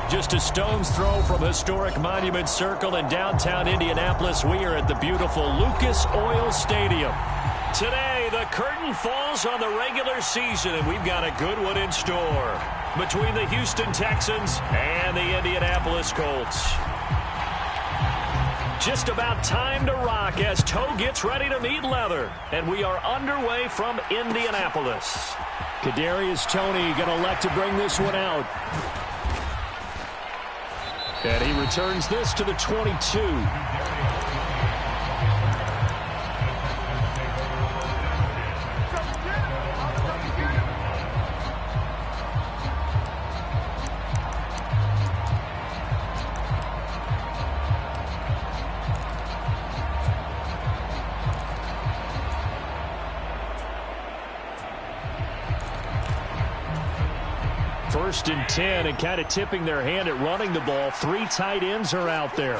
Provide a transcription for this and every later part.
Just a stone's throw from historic Monument Circle in downtown Indianapolis. We are at the beautiful Lucas Oil Stadium. Today, the curtain falls on the regular season, and we've got a good one in store between the Houston Texans and the Indianapolis Colts. Just about time to rock as toe gets ready to meet leather, and we are underway from Indianapolis. Kadarius Toney going to elect to bring this one out. And he returns this to the 22. First and 10, and kind of tipping their hand at running the ball. 3 tight ends are out there.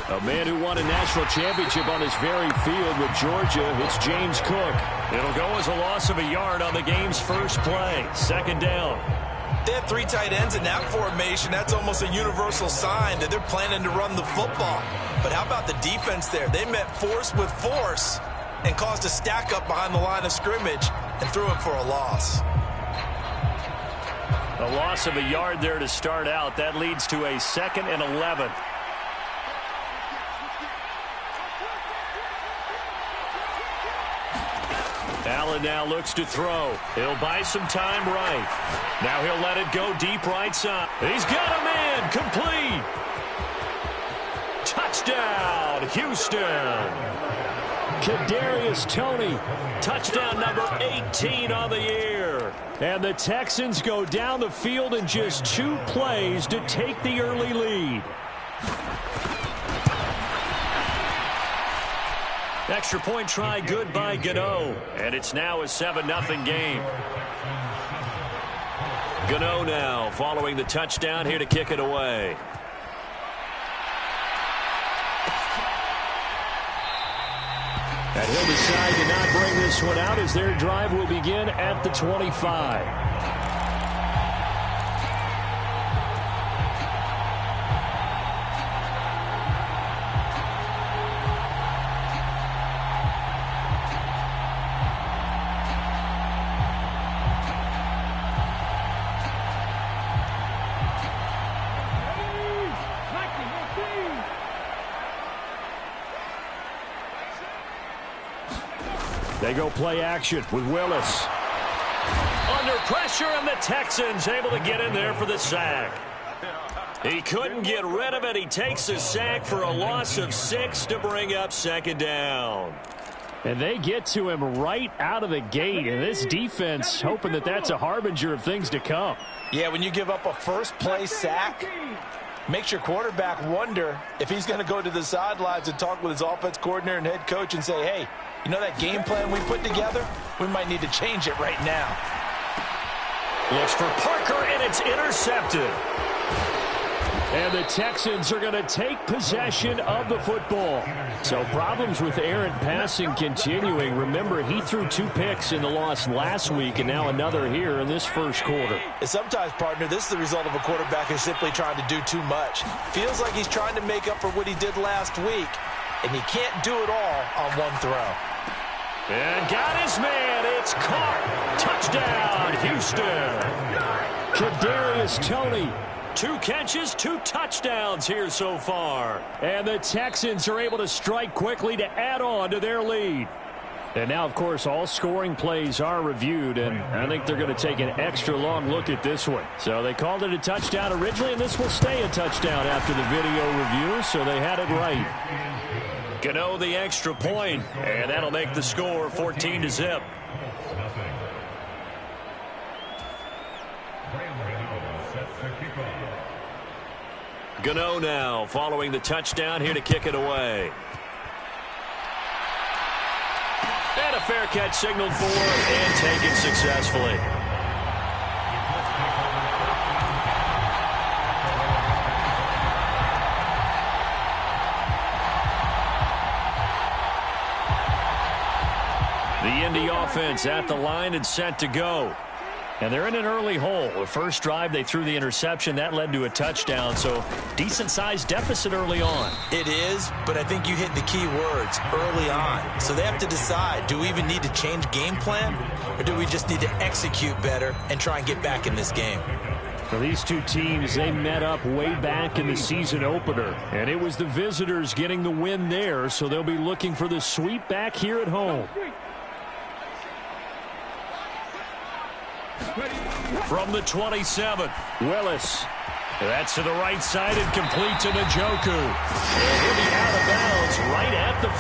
A man who won a national championship on this very field with Georgia, it's James Cook. It'll go as a loss of a yard on the game's first play. Second down. They have 3 tight ends in that formation. That's almost a universal sign that they're planning to run the football. But how about the defense there? They met force with force and caused a stack up behind the line of scrimmage and threw him for a loss. A loss of a yard there to start out. That leads to a 2nd and 11. Allen now looks to throw. He'll buy some time right. Now he'll let it go deep right side. He's got a man. Complete. Touchdown, Houston. Kadarius Toney, touchdown number 18 on the year. And the Texans go down the field in just 2 plays to take the early lead. Extra point try good by Gano. And it's now a 7-0 game. Gano now following the touchdown here to kick it away. And he'll decide to not bring this one out as their drive will begin at the 25. They go play action with Willis. Under pressure, and the Texans able to get in there for the sack. He couldn't get rid of it. He takes a sack for a loss of 6 to bring up 2nd down. And they get to him right out of the gate. And this defense hoping that that's a harbinger of things to come. Yeah, when you give up a first-play sack, makes your quarterback wonder if he's going to go to the sidelines and talk with his offense coordinator and head coach and say, hey, you know that game plan we put together? We might need to change it right now. Looks for Parker, and it's intercepted. And the Texans are going to take possession of the football. So problems with errant passing continuing. Remember, he threw 2 picks in the loss last week, and now another here in this first quarter. And sometimes, partner, this is the result of a quarterback who's simply trying to do too much. Feels like he's trying to make up for what he did last week, and he can't do it all on one throw. And got his man. It's caught. Touchdown, Houston. Kadarius Toney. 2 catches, 2 touchdowns here so far. And the Texans are able to strike quickly to add on to their lead. And now, of course, all scoring plays are reviewed, and I think they're going to take an extra long look at this one. So they called it a touchdown originally, and this will stay a touchdown after the video review, so they had it right. Gano the extra point, and that'll make the score 14-0. Gano now following the touchdown here to kick it away. And a fair catch signaled for and taken successfully. The Indy offense at the line and set to go. And they're in an early hole. The first drive, they threw the interception. That led to a touchdown, so decent-sized deficit early on. It is, but I think you hit the key words, early on. So they have to decide, do we even need to change game plan, or do we just need to execute better and try and get back in this game? Well, these two teams, they met up way back in the season opener, and it was the visitors getting the win there, so they'll be looking for the sweep back here at home. From the 27, Willis. That's to the right side and complete to Njoku. And he'll be out of bounds right at the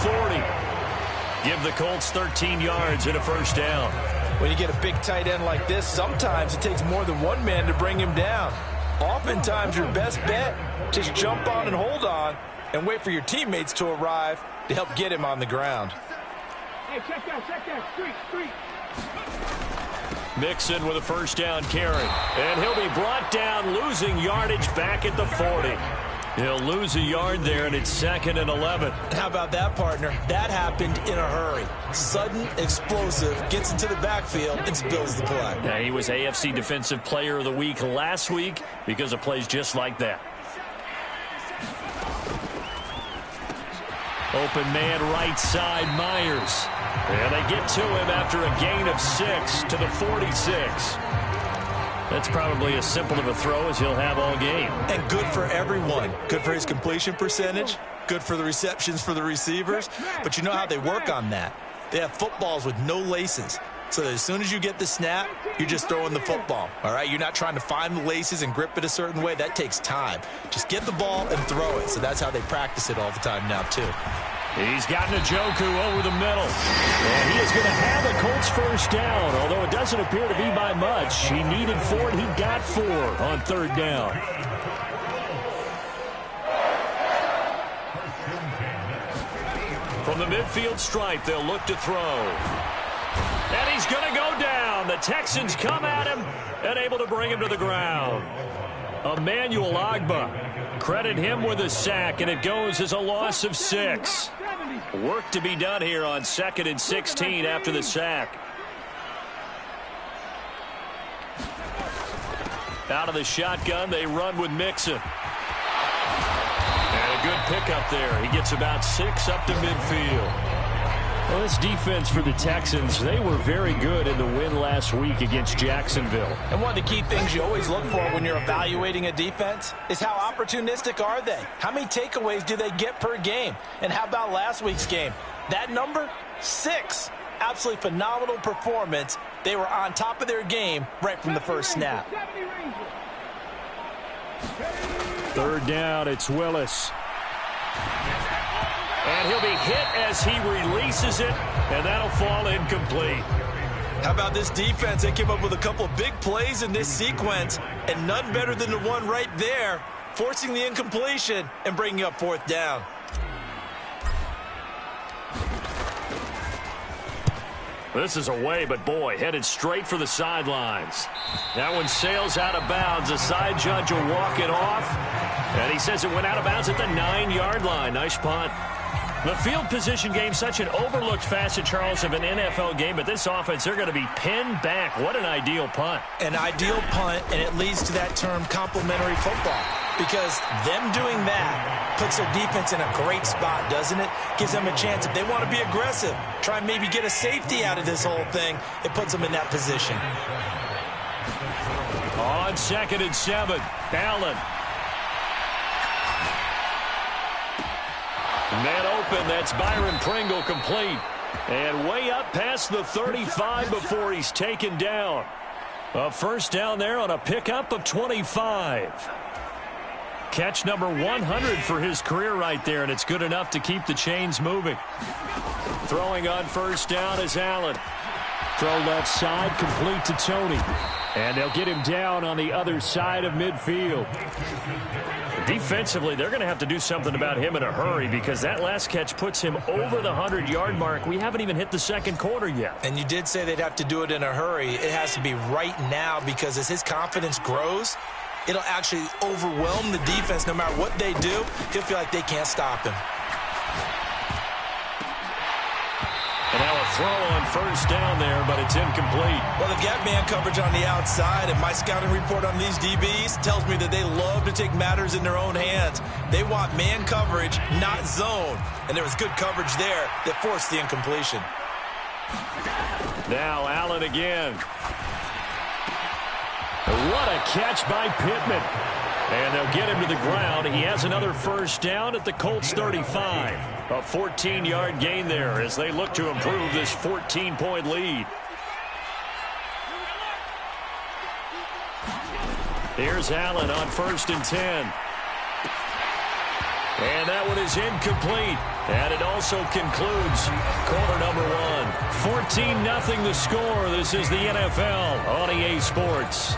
40. Give the Colts 13 yards and a first down. When you get a big tight end like this, sometimes it takes more than one man to bring him down. Oftentimes your best bet, just jump on and hold on and wait for your teammates to arrive to help get him on the ground. Hey, check that, street. Mixon with a first down carry. And he'll be brought down, losing yardage back at the 40. He'll lose a yard there, and it's 2nd and 11. How about that, partner? That happened in a hurry. Sudden, explosive, gets into the backfield, and spills the play. Yeah, he was AFC Defensive Player of the Week last week because of plays just like that. Open man right side, Myers. And they get to him after a gain of 6 to the 46. That's probably as simple of a throw as he'll have all game. And good for everyone. Good for his completion percentage. Good for the receptions for the receivers. But you know how they work on that. They have footballs with no laces. So that as soon as you get the snap, you're just throwing the football. All right? You're not trying to find the laces and grip it a certain way. That takes time. Just get the ball and throw it. So that's how they practice it all the time now, too. He's got Njoku over the middle. And he is going to have a Colts first down, although it doesn't appear to be by much. He needed 4, and he got 4 on 3rd down. From the midfield stripe, they'll look to throw. And he's going to go down. The Texans come at him and able to bring him to the ground. Emmanuel Ogbah. Credit him with a sack, and it goes as a loss of 6. Work to be done here on 2nd and 16 after the sack. Out of the shotgun, they run with Mixon. And a good pickup there. He gets about 6 up to midfield. Well, this defense for the Texans, they were very good in the win last week against Jacksonville. And one of the key things you always look for when you're evaluating a defense is how opportunistic are they? How many takeaways do they get per game? And how about last week's game? That number? 6. Absolutely phenomenal performance. They were on top of their game right from the first snap. 3rd down, it's Willis. And he'll be hit as he releases it, and that'll fall incomplete. How about this defense? They came up with a couple of big plays in this sequence, and none better than the one right there, forcing the incompletion and bringing up 4th down. This is away, but boy, headed straight for the sidelines. That one sails out of bounds. The side judge will walk it off, and he says it went out of bounds at the 9-yard line. Nice punt. The field position game, such an overlooked facet, Charles, of an NFL game, but this offense, they're going to be pinned back. What an ideal punt. An ideal punt, and it leads to that term complementary football, because them doing that puts their defense in a great spot, doesn't it? Gives them a chance. If they want to be aggressive, try and maybe get a safety out of this whole thing, it puts them in that position. On 2nd and 7, Allen. Man open, that's Byron Pringle complete. And way up past the 35 before he's taken down. A first down there on a pickup of 25. Catch number 100 for his career right there, and it's good enough to keep the chains moving. Throwing on first down is Allen. Throw left side, complete to Tony. And they'll get him down on the other side of midfield. Defensively, they're going to have to do something about him in a hurry because that last catch puts him over the 100-yard mark. We haven't even hit the 2nd quarter yet. And you did say they'd have to do it in a hurry. It has to be right now because as his confidence grows, it'll actually overwhelm the defense. No matter what they do, he'll feel like they can't stop him. And now a throw on first down there, but it's incomplete. Well, they've got man coverage on the outside, and my scouting report on these DBs tells me that they love to take matters in their own hands. They want man coverage, not zone. And there was good coverage there that forced the incompletion. Now Allen again. What a catch by Pittman. And they'll get him to the ground. He has another first down at the Colts 35. A 14-yard gain there as they look to improve this 14-point lead. Here's Allen on 1st and 10. And that one is incomplete. And it also concludes quarter number 1. 14-0 the score. This is the NFL on EA Sports.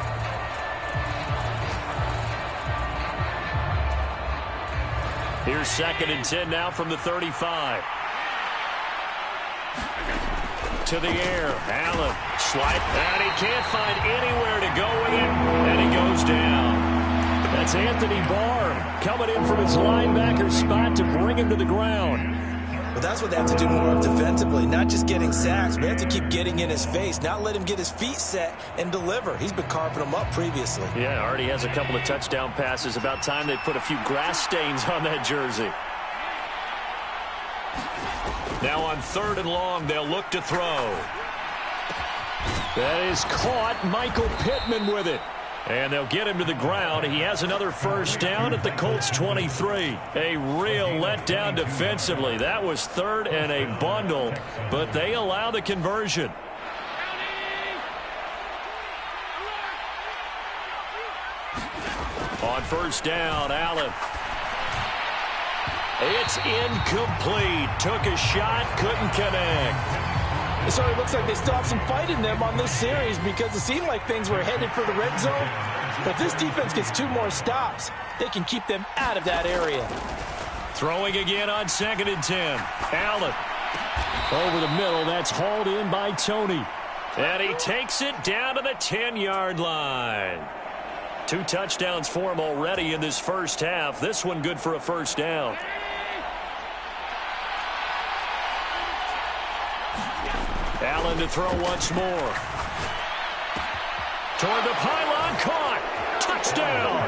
Here's 2nd and 10 now from the 35. To the air. Allen slide. And he can't find anywhere to go with it. And he goes down. That's Anthony Barr coming in from his linebacker spot to bring him to the ground. But that's what they have to do more of defensively, not just getting sacks, but they have to keep getting in his face, not let him get his feet set and deliver. He's been carving them up previously. Yeah, already has a couple of touchdown passes. About time they put a few grass stains on that jersey. Now on 3rd and long, they'll look to throw. That is caught. Michael Pittman with it. And they'll get him to the ground. He has another first down at the Colts 23. A real letdown defensively. That was 3rd and a bundle, but they allow the conversion. On 1st down, Allen. It's incomplete. Took a shot, couldn't connect. It certainly looks like they still have some fight in them on this series because it seemed like things were headed for the red zone. But if this defense gets 2 more stops, they can keep them out of that area. Throwing again on 2nd and 10. Allen. Over the middle. That's hauled in by Tony. And he takes it down to the 10-yard line. 2 touchdowns for him already in this first half. This one good for a first down. Allen to throw once more. Toward the pylon, caught. Touchdown.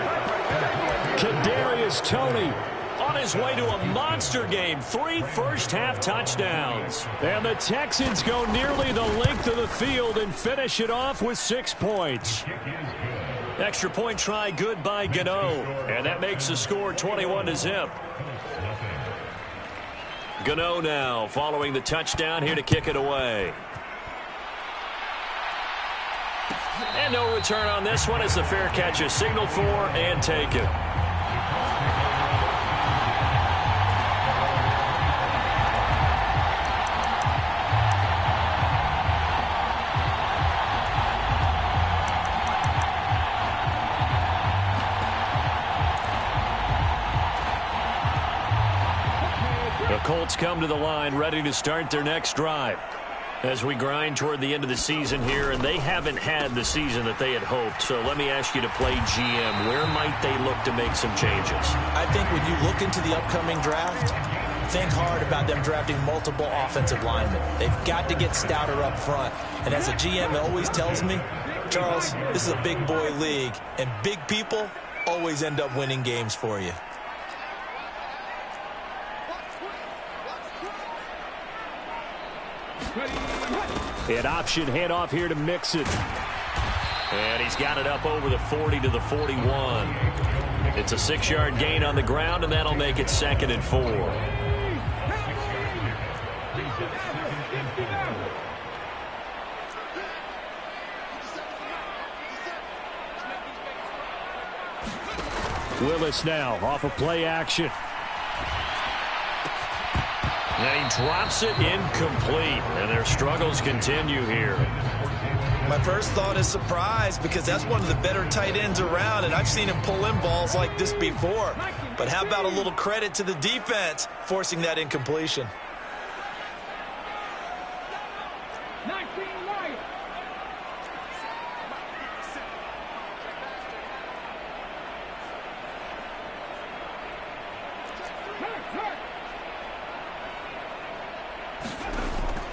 Kadarius Toney on his way to a monster game. 3 first-half touchdowns. And the Texans go nearly the length of the field and finish it off with 6 points. Extra point try good by Gano. And that makes the score 21-0. Gano now following the touchdown here to kick it away. And no return on this one as the fair catch is signaled for and taken. The Colts come to the line ready to start their next drive. As we grind toward the end of the season here, and they haven't had the season that they had hoped. So let me ask you to play GM. Where might they look to make some changes? I think when you look into the upcoming draft, think hard about them drafting multiple offensive linemen. They've got to get stouter up front. And as a GM, it always tells me, Charles, this is a big boy league, and big people always end up winning games for you. An option handoff here to Mixon. And he's got it up over the 40 to the 41. It's a 6-yard gain on the ground, and that'll make it 2nd and 4. Willis now off of play action. And he drops it incomplete. And their struggles continue here. My first thought is surprise because that's one of the better tight ends around, and I've seen him pull in balls like this before. But how about a little credit to the defense forcing that incompletion?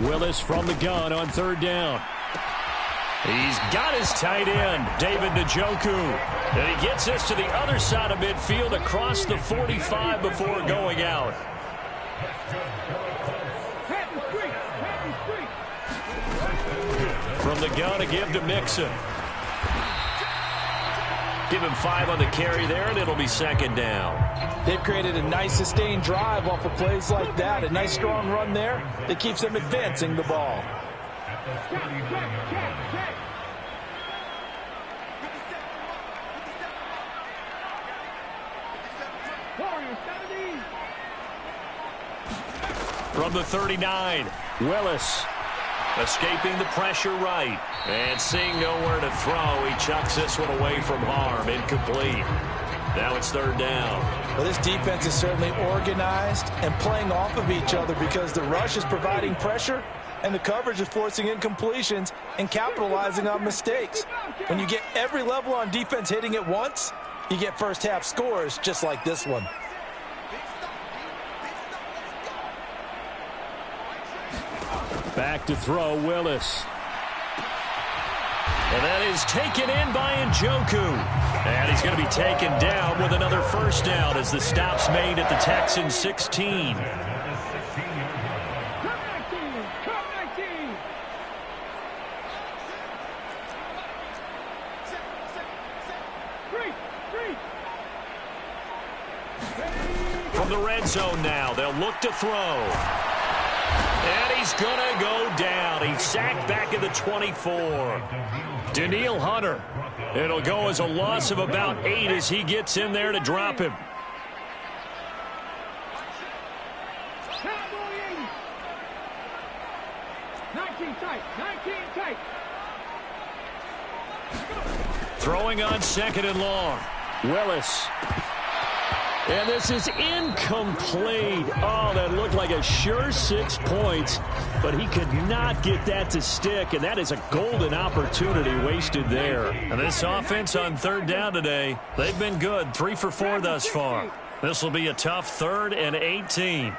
Willis from the gun on third down. He's got his tight end, David Njoku. And he gets this to the other side of midfield across the 45 before going out. From the gun, a give to Mixon. Give him 5 on the carry there, and it'll be second down. They've created a nice sustained drive off of plays like that. A nice strong run there that keeps them advancing the ball. From the 39, Willis escaping the pressure right. And seeing nowhere to throw, he chucks this one away from harm. Incomplete. Now it's third down. Well, this defense is certainly organized and playing off of each other because the rush is providing pressure and the coverage is forcing incompletions and capitalizing on mistakes. When you get every level on defense hitting at once, you get first half scores just like this one. Back to throw, Willis. And that is taken in by Njoku. And he's going to be taken down with another first down as the stop's made at the Texans 16. From the red zone now, they'll look to throw. And he's going to go down. He's sacked back at the 24. Danielle Hunter. It'll go as a loss of about 8 as he gets in there to drop him. Throwing on second and long. Willis. And this is incomplete. Oh, that looked like a sure 6 points, but he could not get that to stick, and that is a golden opportunity wasted there. And this offense on third down today, they've been good, 3 for 4 thus far. This will be a tough 3rd and 18.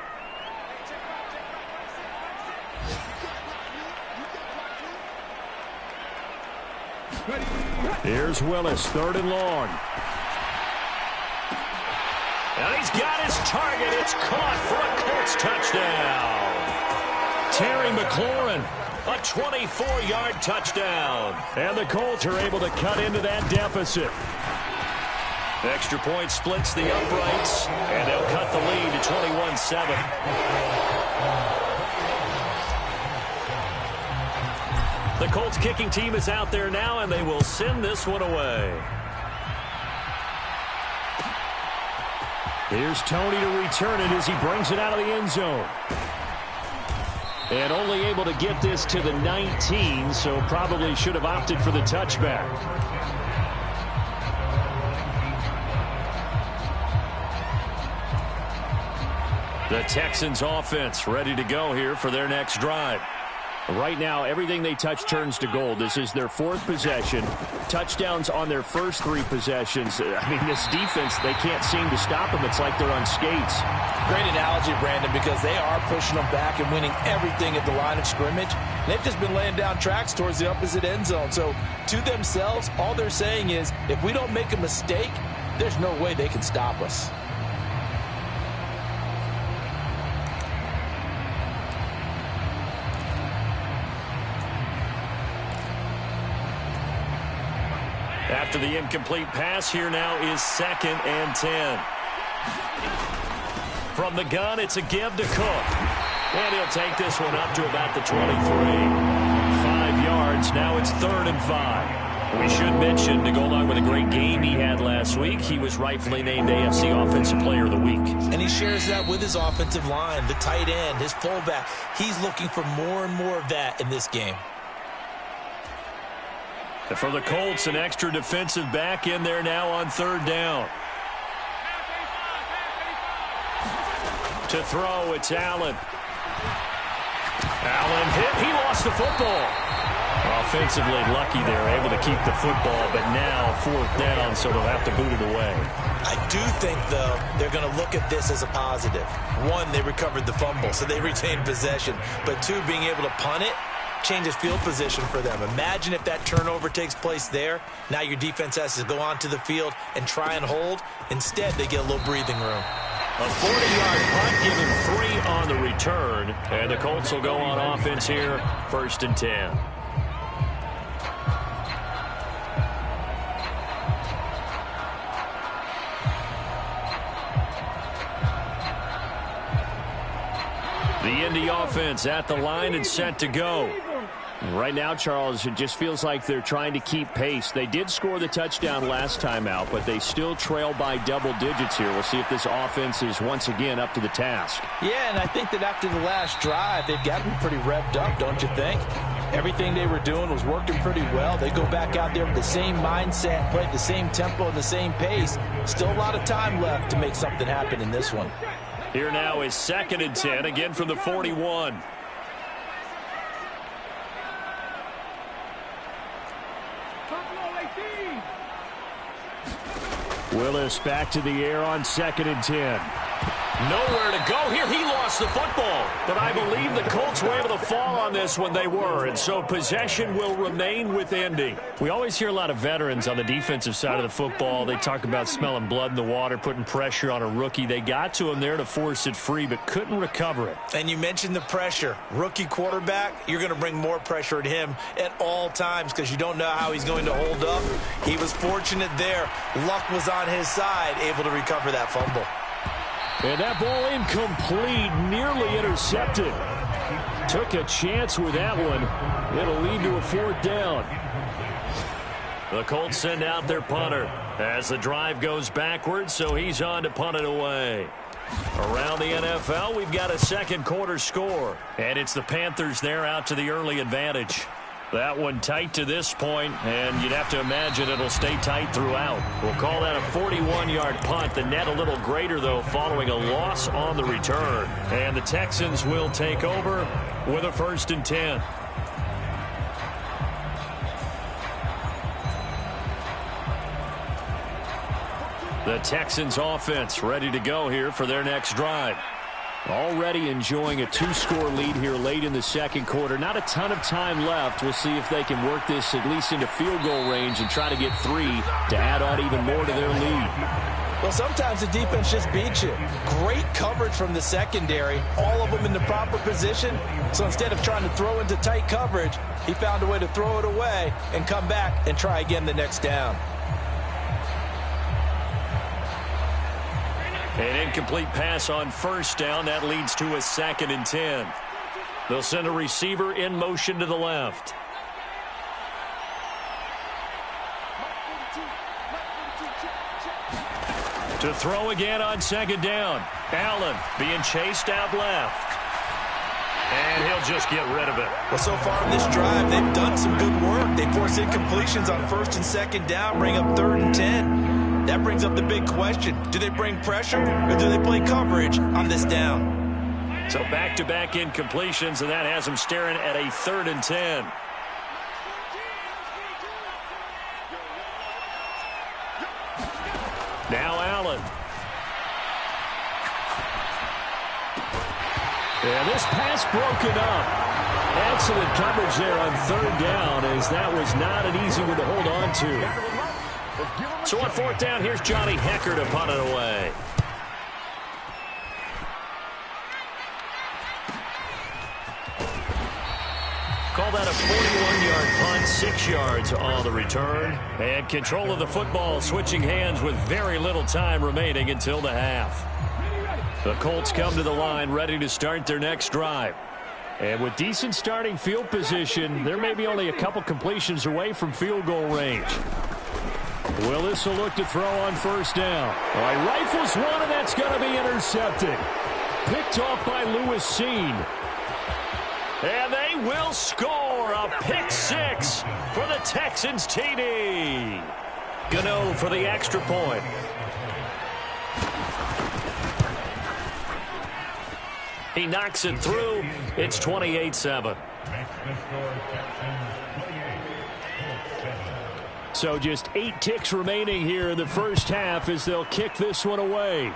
Here's Willis, 3rd and long. And he's got his target. It's caught for a Colts touchdown. Terry McLaurin, a 24-yard touchdown. And the Colts are able to cut into that deficit. Extra point splits the uprights, and they'll cut the lead to 21-7. The Colts kicking team is out there now, and they will send this one away. Here's Tony to return it as he brings it out of the end zone. And only able to get this to the 19, so probably should have opted for the touchback. The Texans offense ready to go here for their next drive. Right now, everything they touch turns to gold. This is their 4th possession. Touchdowns on their first 3 possessions. I mean, this defense, they can't seem to stop them. It's like they're on skates. Great analogy, Brandon, because they are pushing them back and winning everything at the line of scrimmage. They've just been laying down tracks towards the opposite end zone. So, to themselves, all they're saying is, if we don't make a mistake, there's no way they can stop us. After the incomplete pass, here now is 2nd and 10. From the gun, it's a give to Cook. And he'll take this one up to about the 23. 5 yards, now it's 3rd and 5. We should mention, to go along with a great game he had last week, he was rightfully named AFC Offensive Player of the Week. And he shares that with his offensive line, the tight end, his fullback. He's looking for more and more of that in this game. And for the Colts, an extra defensive back in there now on 3rd down. To throw, it's Allen. Allen hit. He lost the football. A Offensively lucky they're able to keep the football, but now 4th down, so they'll have to boot it away. I do think, though, they're going to look at this as a positive. One, they recovered the fumble, so they retained possession. But two, being able to punt it changes field position for them. Imagine if that turnover takes place there. Now your defense has to go onto the field and try and hold. Instead, they get a little breathing room. A 40-yard punt, giving 3 on the return. And the Colts will go on offense here, 1st and 10. The Indy offense at the line and set to go. Right now, Charles, it just feels like they're trying to keep pace. They did score the touchdown last time out, but they still trail by double digits here. We'll see if this offense is once again up to the task. Yeah, and I think that after the last drive, they've gotten pretty revved up, don't you think? Everything they were doing was working pretty well. They go back out there with the same mindset, play at the same tempo and the same pace. Still a lot of time left to make something happen in this one. Here now is 2nd and 10, again from the 41. Willis back to the air on 2nd and 10. Nowhere to go here. He lost the football. But I believe the Colts were able to fall on this when they were. And so possession will remain with Indy. We always hear a lot of veterans on the defensive side of the football. They talk about smelling blood in the water, putting pressure on a rookie. They got to him there to force it free, but couldn't recover it. And you mentioned the pressure. Rookie quarterback, you're going to bring more pressure at him at all times because you don't know how he's going to hold up. He was fortunate there. Luck was on his side, able to recover that fumble. And that ball incomplete, nearly intercepted. Took a chance with that one. It'll lead to a 4th down. The Colts send out their punter as the drive goes backwards, so he's on to punt it away. Around the NFL, we've got a 2nd quarter score, and it's the Panthers there out to the early advantage. That one tight to this point, and you'd have to imagine it'll stay tight throughout. We'll call that a 41-yard punt. The net a little greater, though, following a loss on the return. And the Texans will take over with a 1st and 10. The Texans offense ready to go here for their next drive. Already enjoying a 2-score lead here late in the 2nd quarter. Not a ton of time left. We'll see if they can work this at least into field goal range and try to get 3 to add on even more to their lead. Well, sometimes the defense just beats you. Great coverage from the secondary, all of them in the proper position. So instead of trying to throw into tight coverage, he found a way to throw it away and come back and try again the next down. An incomplete pass on 1st down. That leads to a 2nd and 10. They'll send a receiver in motion to the left. To throw again on 2nd down. Allen being chased out left. And he'll just get rid of it. Well, so far in this drive, they've done some good work. They force incompletions on 1st and 2nd down, bring up 3rd and 10. That brings up the big question. Do they bring pressure or do they play coverage on this down? So back-to-back incompletions, and that has them staring at a 3rd and 10. Now Allen. And this pass broken up. Excellent coverage there on 3rd down, as that was not an easy one to hold on to. So on 4th down, here's Johnny Hekker to punt it away. Call that a 41-yard punt, 6 yards on the return. And control of the football, switching hands with very little time remaining until the half. The Colts come to the line, ready to start their next drive. And with decent starting field position, they're maybe only a couple completions away from field goal range. Willis will look to throw on 1st down. All right, rifles one, and that's going to be intercepted. Picked off by Lewis Cine. And they will score a pick 6 for the Texans TD. Gano for the extra point. He knocks it through. It's 28-7. So just 8 ticks remaining here in the first half as they'll kick this one away.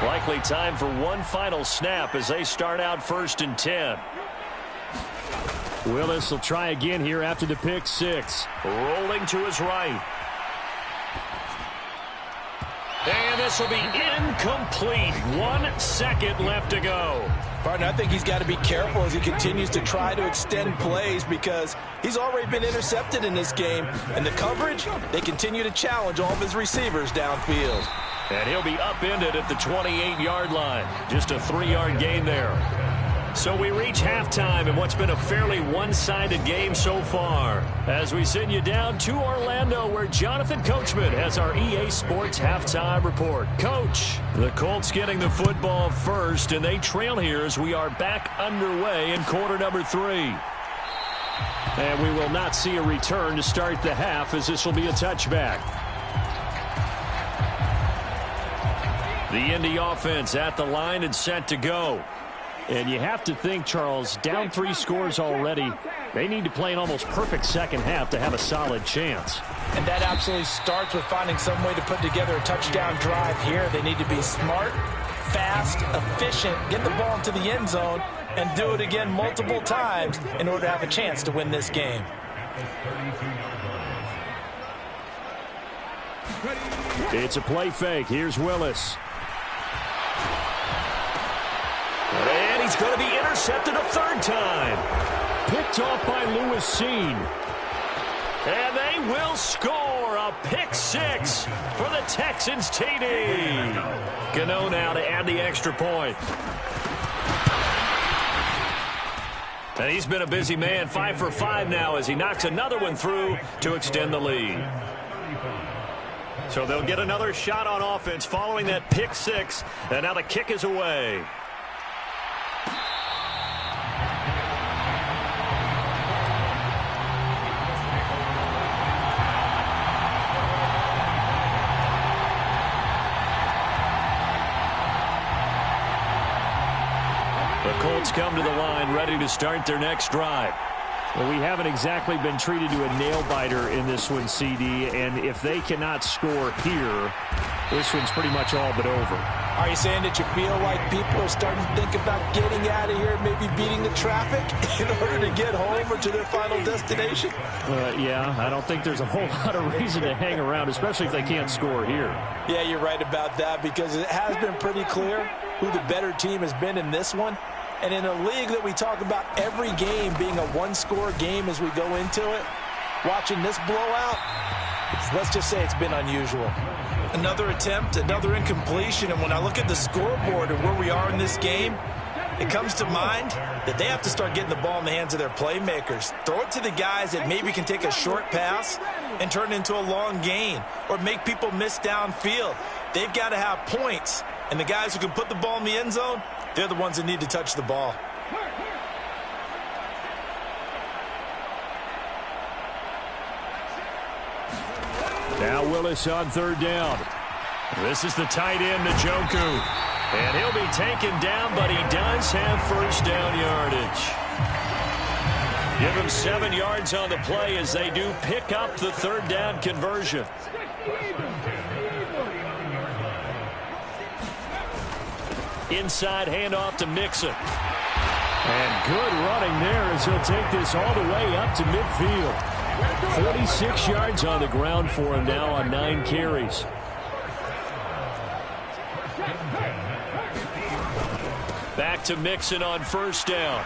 Likely time for one final snap as they start out 1st and 10. Willis will try again here after the pick 6. Rolling to his right. And this will be incomplete. 1 second left to go. Partner, I think he's got to be careful as he continues to try to extend plays because he's already been intercepted in this game. And the coverage, they continue to challenge all of his receivers downfield. And he'll be upended at the 28-yard line. Just a 3-yard gain there. So we reach halftime in what's been a fairly one-sided game so far. As we send you down to Orlando where Jonathan Coachman has our EA Sports Halftime Report. Coach, the Colts getting the football first, and they trail here as we are back underway in quarter number 3. And we will not see a return to start the half as this will be a touchback. The Indy offense at the line and set to go. And you have to think, Charles, down 3 scores already. They need to play an almost perfect second half to have a solid chance. And that absolutely starts with finding some way to put together a touchdown drive here. They need to be smart, fast, efficient, get the ball into the end zone, and do it again multiple times in order to have a chance to win this game. It's a play fake. Here's Willis. And he's going to be intercepted a 3rd time. Picked off by Lewis Cine. And they will score a pick 6 for the Texans TD. Gano now to add the extra point. And he's been a busy man, 5 for 5 now as he knocks another one through to extend the lead. So they'll get another shot on offense following that pick 6. And now the kick is away. Colts come to the line ready to start their next drive. Well, we haven't exactly been treated to a nail-biter in this one, CD, and if they cannot score here, this one's pretty much all but over. Are you saying that you feel like people are starting to think about getting out of here, maybe beating the traffic in order to get home or to their final destination? Yeah, I don't think there's a whole lot of reason to hang around, especially if they can't score here. Yeah, you're right about that because it has been pretty clear who the better team has been in this one. And in a league that we talk about every game being a one-score game as we go into it, watching this blowout, let's just say it's been unusual. Another attempt, another incompletion, and when I look at the scoreboard and where we are in this game, it comes to mind that they have to start getting the ball in the hands of their playmakers. Throw it to the guys that maybe can take a short pass and turn it into a long gain or make people miss downfield. They've got to have points, and the guys who can put the ball in the end zone, they're the ones that need to touch the ball. Now Willis on 3rd down. This is the tight end, Njoku. And he'll be taken down, but he does have 1st down yardage. Give him 7 yards on the play as they do pick up the 3rd down conversion. Inside handoff to Mixon. And good running there as he'll take this all the way up to midfield. 46 yards on the ground for him now on 9 carries. Back to Mixon on 1st down.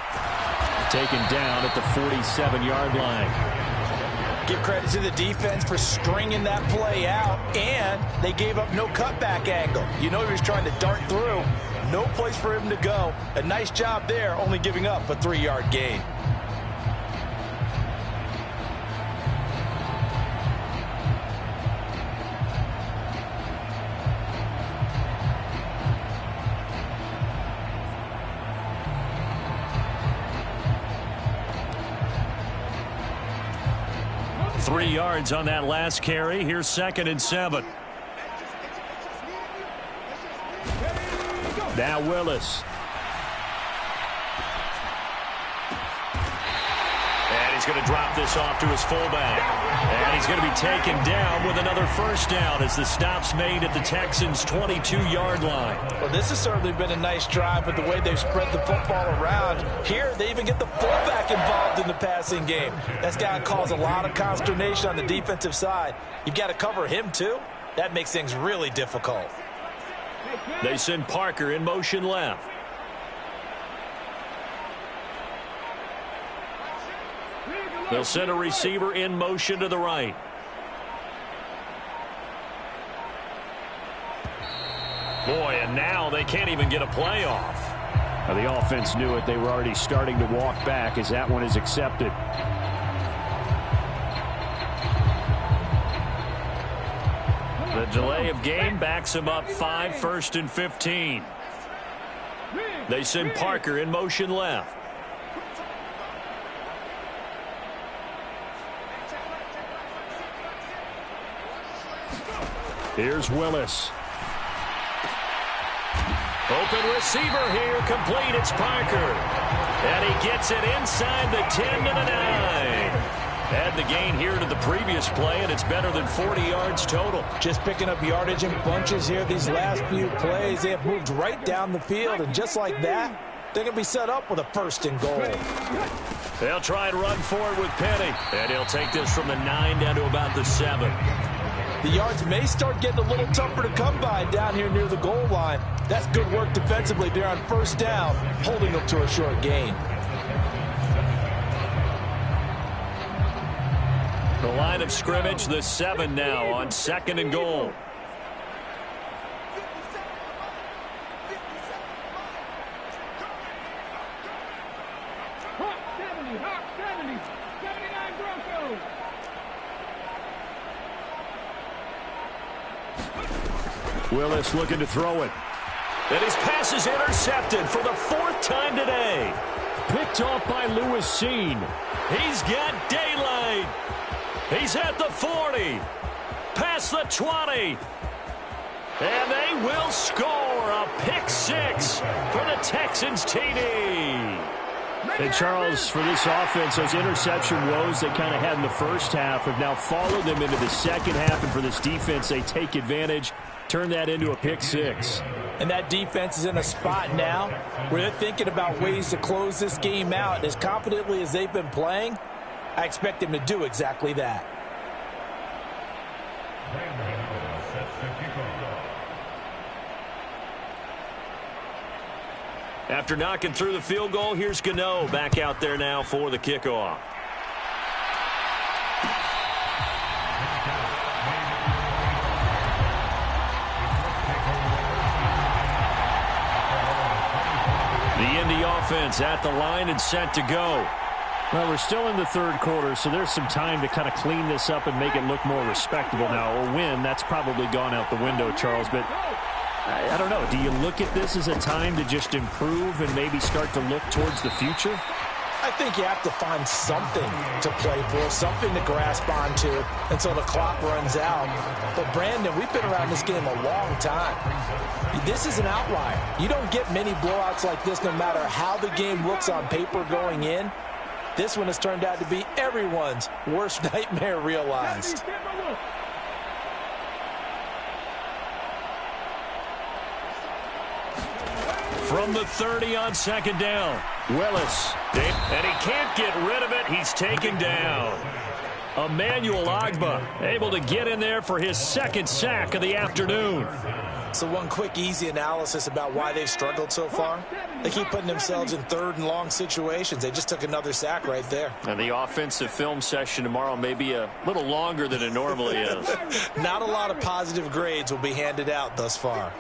Taken down at the 47-yard line. Give credit to the defense for stringing that play out, and they gave up no cutback angle. You know he was trying to dart through. No place for him to go. A nice job there, only giving up a 3-yard gain. Three yards on that last carry. Here's 2nd and 7. Now Willis. And he's going to drop this off to his fullback. And he's going to be taken down with another first down as the stop's made at the Texans' 22-yard line. Well, this has certainly been a nice drive with the way they've spread the football around. Here, they even get the fullback involved in the passing game. That's got to cause a lot of consternation on the defensive side. You've got to cover him, too. That makes things really difficult. They send Parker in motion left. They'll send a receiver in motion to the right. Boy, and now they can't even get a play off. Now, the offense knew it. They were already starting to walk back as that one is accepted. The delay of game backs him up 5, 1st and 15. They send Parker in motion left. Here's Willis. Open receiver here, complete. It's Parker. And he gets it inside the 10 to the 9. Add the gain here to the previous play, and it's better than 40 yards total. Just picking up yardage in bunches here these last few plays. They have moved right down the field, and just like that, they're going to be set up with a 1st and goal. They'll try and run forward with Penny. And he'll take this from the 9 down to about the 7. The yards may start getting a little tougher to come by down here near the goal line. That's good work defensively there on 1st down, holding them to a short gain. The line of scrimmage, the 7 now on 2nd and goal. Hawk 70, Hawk 70, 79 Broncos. Willis looking to throw it. And his pass is intercepted for the 4th time today. Picked off by Lewis Seen. He's got daylight. He's at the 40. Past the 20. And they will score a pick 6 for the Texans TD. And Charles, for this offense, those interception woes they kind of had in the first half have now followed them into the second half. And for this defense, they take advantage, turn that into a pick 6. And that defense is in a spot now where they're thinking about ways to close this game out. And as confidently as they've been playing, I expect them to do exactly that. After knocking through the field goal, here's Gano back out there now for the kickoff. The Indy offense at the line and set to go. Well, we're still in the 3rd quarter, so there's some time to kind of clean this up and make it look more respectable now. A win, that's probably gone out the window, Charles, but I don't know. Do you look at this as a time to just improve and maybe start to look towards the future? I think you have to find something to play for, something to grasp onto until the clock runs out. But, Brandon, we've been around this game a long time. This is an outlier. You don't get many blowouts like this no matter how the game looks on paper going in. This one has turned out to be everyone's worst nightmare realized. From the 30 on 2nd down. Willis. And he can't get rid of it. He's taken down. Emmanuel Ogbah able to get in there for his 2nd sack of the afternoon. So one quick, easy analysis about why they've struggled so far. They keep putting themselves in 3rd and long situations. They just took another sack right there. And the offensive film session tomorrow may be a little longer than it normally is. Not a lot of positive grades will be handed out thus far.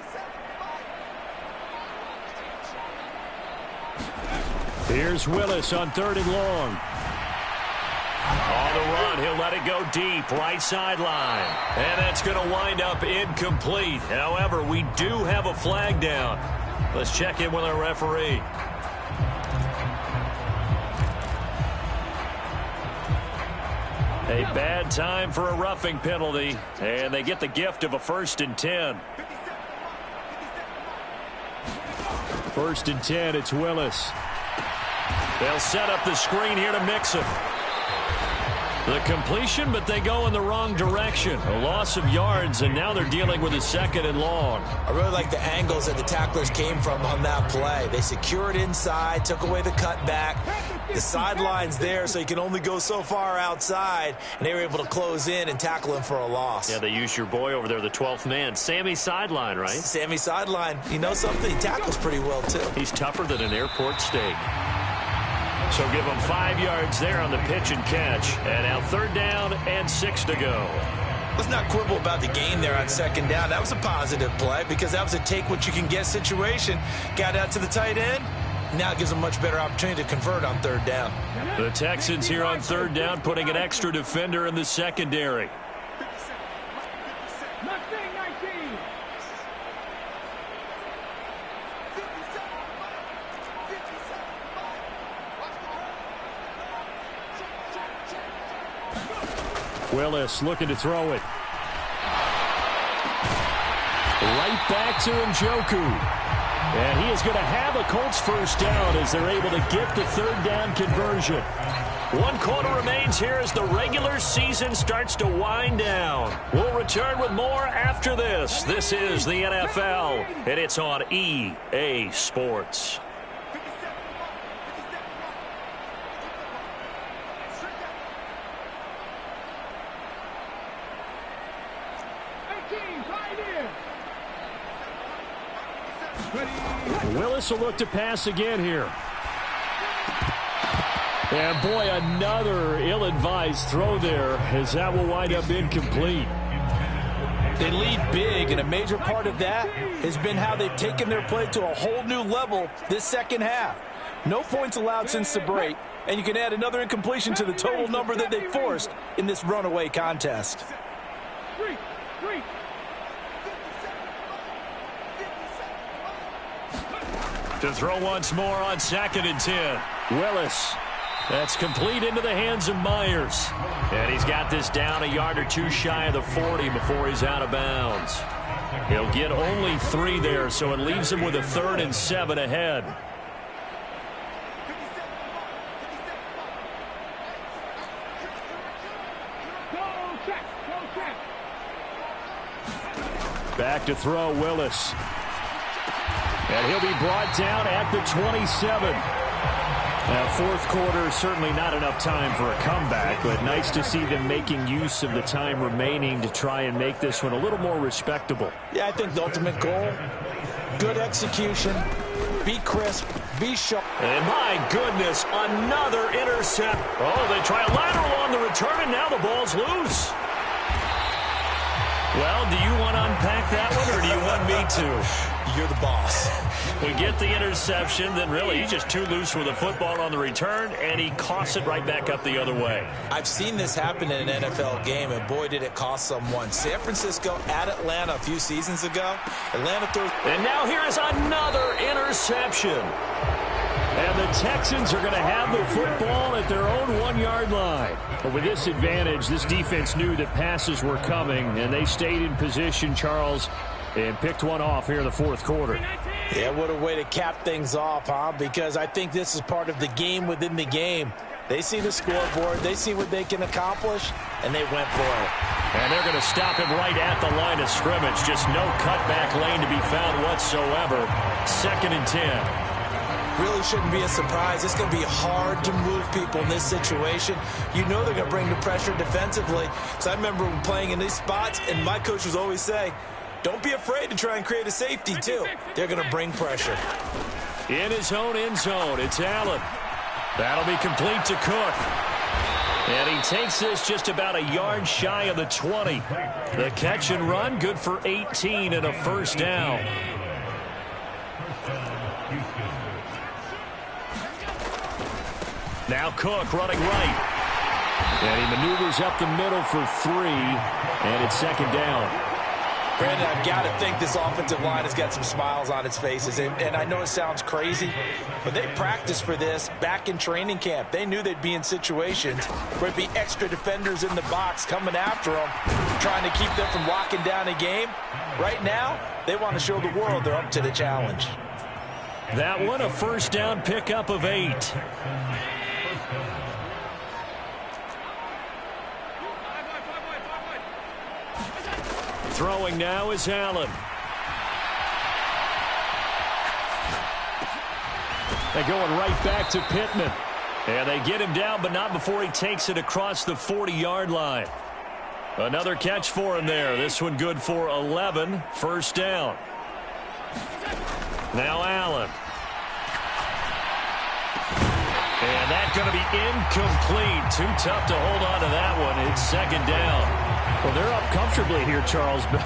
Here's Willis on 3rd and long. On the run, he'll let it go deep, right sideline. And that's going to wind up incomplete. However, we do have a flag down. Let's check in with our referee. A bad time for a roughing penalty, and they get the gift of a 1st and 10. 1st and 10, it's Willis. They'll set up the screen here to Mixon. The completion, but they go in the wrong direction. A loss of yards, and now they're dealing with a 2nd and long. I really like the angles that the tacklers came from on that play. They secured inside, took away the cutback. The sideline's there, so you can only go so far outside, and they were able to close in and tackle him for a loss. Yeah, they used your boy over there, the 12th man. Sammy Sideline, right? Sammy Sideline. You know something? He tackles pretty well, too. He's tougher than an airport steak. So give them 5 yards there on the pitch and catch. And now 3rd down and 6 to go. Let's not quibble about the gain there on 2nd down. That was a positive play because that was a take-what-you-can-get situation. Got out to the tight end. Now it gives them a much better opportunity to convert on 3rd down. The Texans here on 3rd down putting an extra defender in the secondary. Mustang 19. Willis looking to throw it. Right back to Njoku. And he is going to have a Colts 1st down as they're able to get the 3rd down conversion. 1 quarter remains here as the regular season starts to wind down. We'll return with more after this. This is the NFL, and it's on EA Sports. Willis will look to pass again here. And boy, another ill-advised throw there as that will wind up incomplete. They lead big, and a major part of that has been how they've taken their play to a whole new level this 2nd half. No points allowed since the break, and you can add another incompletion to the total number that they forced in this runaway contest. To throw once more on 2nd and 10. Willis. That's complete into the hands of Myers. And he's got this down a yard or 2 shy of the 40 before he's out of bounds. He'll get only 3 there, so it leaves him with a 3rd and 7 ahead. Back to throw, Willis. And he'll be brought down at the 27. Now, 4th quarter, certainly not enough time for a comeback, but nice to see them making use of the time remaining to try and make this one a little more respectable. Yeah, I think the ultimate goal, good execution, be crisp, be sharp. And my goodness, another intercept. Oh, they try a lateral on the return, and now the ball's loose. Well, do you want to unpack that one, or do you want me to? You're the boss. We get the interception, then really he's just too loose with the football on the return, and he costs it right back up the other way. I've seen this happen in an NFL game, and boy, did it cost someone. San Francisco at Atlanta a few seasons ago. Atlanta throws. And now here is another interception. And the Texans are going to have the football at their own 1-yard line. But with this advantage, this defense knew that passes were coming, and they stayed in position, Charles, and picked one off here in the 4th quarter. Yeah, what a way to cap things off, huh? Because I think this is part of the game within the game. They see the scoreboard, they see what they can accomplish, and they went for it. And they're going to stop him right at the line of scrimmage. Just no cutback lane to be found whatsoever. 2nd and 10. Really shouldn't be a surprise. It's going to be hard to move people in this situation. You know they're going to bring the pressure defensively. So I remember playing in these spots, and my coach was always saying, don't be afraid to try and create a safety, too. They're going to bring pressure. In his own end zone, it's Allen. That'll be complete to Cook. And he takes this just about a yard shy of the 20. The catch and run, good for 18 and a 1st down. Now Cook running right. And he maneuvers up the middle for 3, and it's 2nd down. Brandon, I've got to think this offensive line has got some smiles on its faces. And I know it sounds crazy, but they practiced for this back in training camp. They knew they'd be in situations where there'd be extra defenders in the box coming after them, trying to keep them from locking down a game. Right now, they want to show the world they're up to the challenge. That one a first down pickup of 8. Throwing now is Allen. They're going right back to Pittman. And they get him down, but not before he takes it across the 40-yard line. Another catch for him there. This one good for 11. First down. Now Allen. And that's going to be incomplete. Too tough to hold on to that one. It's second down. Well, they're up comfortably here, Charles, but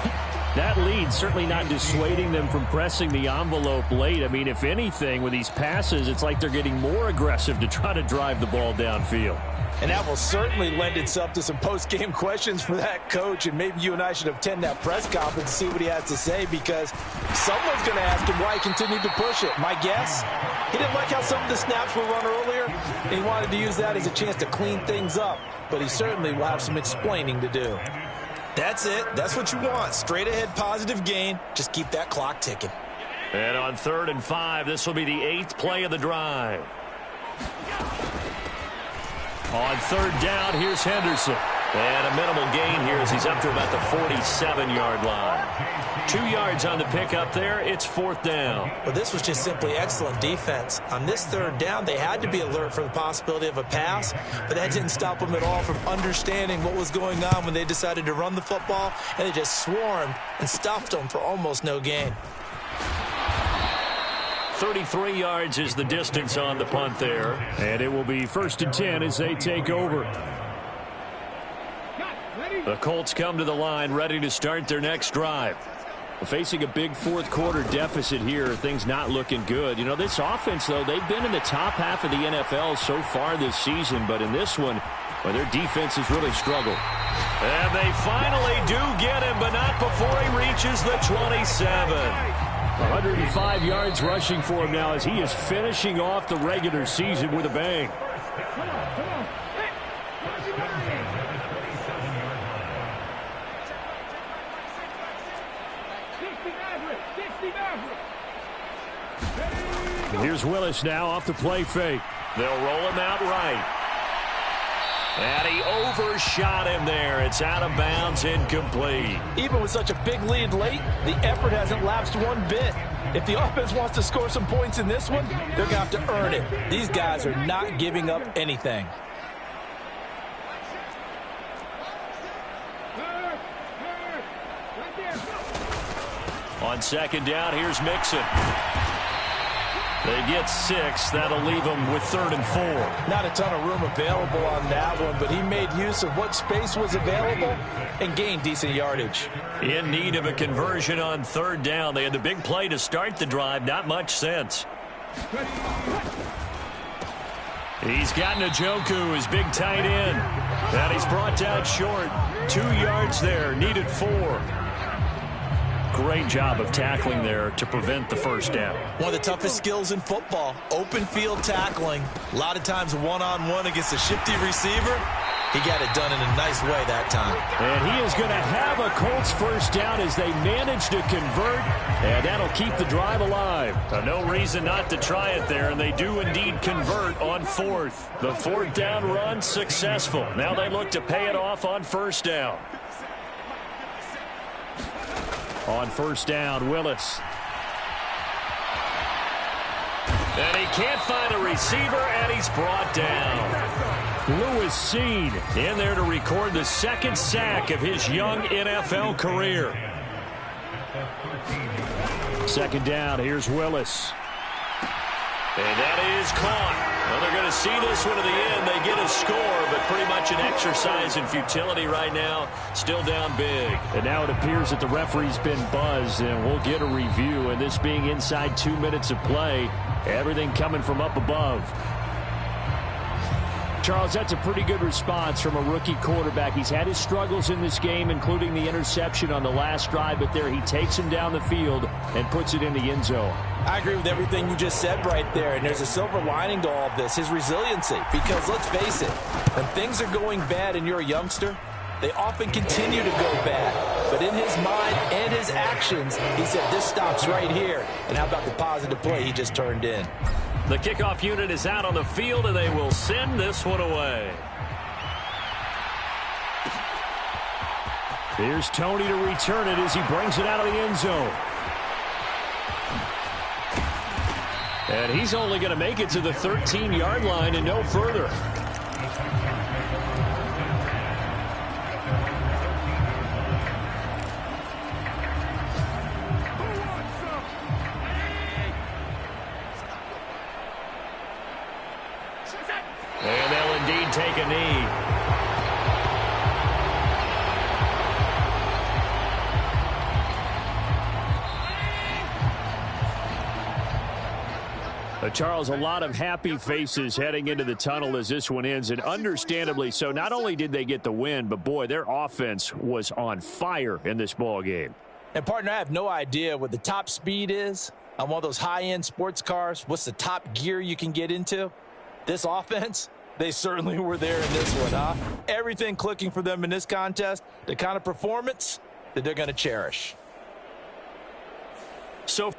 that lead certainly not dissuading them from pressing the envelope late. I mean, if anything, with these passes, it's like they're getting more aggressive to try to drive the ball downfield. And that will certainly lend itself to some post-game questions for that coach, and maybe you and I should attend that press conference to see what he has to say, because someone's going to ask him why he continued to push it. My guess, he didn't like how some of the snaps were run earlier, and he wanted to use that as a chance to clean things up, but he certainly will have some explaining to do. That's it. That's what you want. Straight ahead positive gain. Just keep that clock ticking. And on 3rd and 5, this will be the 8th play of the drive. On 3rd down, here's Henderson. And a minimal gain here as he's up to about the 47-yard line. 2 yards on the pickup there. It's 4th down. Well, this was just simply excellent defense. On this 3rd down, they had to be alert for the possibility of a pass, but that didn't stop them at all from understanding what was going on when they decided to run the football, and they just swarmed and stuffed them for almost no gain. 33 yards is the distance on the punt there. And it will be 1st and 10 as they take over. The Colts come to the line ready to start their next drive. Facing a big 4th quarter deficit here, things not looking good. You know, this offense, though, they've been in the top half of the NFL so far this season, but in this one, well, their defense has really struggled. And they finally do get him, but not before he reaches the 27. 105 yards rushing for him now as he is finishing off the regular season with a bang. Come on. Hey, watch your body. Here's Willis now off the play fake. They'll roll him out right. And he overshot him there. It's out of bounds, incomplete. Even with such a big lead late, the effort hasn't lapsed one bit. If the offense wants to score some points in this one, they're going to have to earn it. These guys are not giving up anything. On 2nd down, here's Mixon. They get 6. That'll leave them with 3rd and 4. Not a ton of room available on that one, but he made use of what space was available and gained decent yardage. In need of a conversion on 3rd down. They had the big play to start the drive. Not much sense. He's got Njoku, his big tight end. And he's brought down short. 2 yards there. Needed 4. Great job of tackling there to prevent the first down. One of the toughest skills in football, open field tackling. A lot of times one-on-one against a shifty receiver. He got it done in a nice way that time. And he is going to have a Colts first down as they manage to convert, and that'll keep the drive alive. No reason not to try it there, and they do indeed convert on 4th. The 4th down run successful. Now they look to pay it off on 1st down. On 1st down, Willis. And he can't find a receiver, and he's brought down. Lewis Cine in there to record the 2nd sack of his young NFL career. 2nd down, here's Willis. And that is caught. Well, they're going to see this one to the end. They get a score, but pretty much an exercise in futility right now. Still down big. And now it appears that the referee's been buzzed, and we'll get a review. And this being inside 2 minutes of play, everything coming from up above. Charles, that's a pretty good response from a rookie quarterback. He's had his struggles in this game, including the interception on the last drive, but there he takes him down the field and puts it in the end zone. I agree with everything you just said right there, and there's a silver lining to all of this, his resiliency. Because let's face it, when things are going bad and you're a youngster, they often continue to go bad. But in his mind and his actions, he said, this stops right here. And how about the positive play he just turned in? The kickoff unit is out on the field, and they will send this one away. Here's Tony to return it as he brings it out of the end zone. And he's only going to make it to the 13-yard line and no further. And they'll indeed take a knee. Charles, a lot of happy faces heading into the tunnel as this one ends, and understandably so. Not only did they get the win, but, boy, their offense was on fire in this ball game. And, partner, I have no idea what the top speed is on one of those high-end sports cars. What's the top gear you can get into? This offense, they certainly were there in this one, huh? Everything clicking for them in this contest, the kind of performance that they're going to cherish. So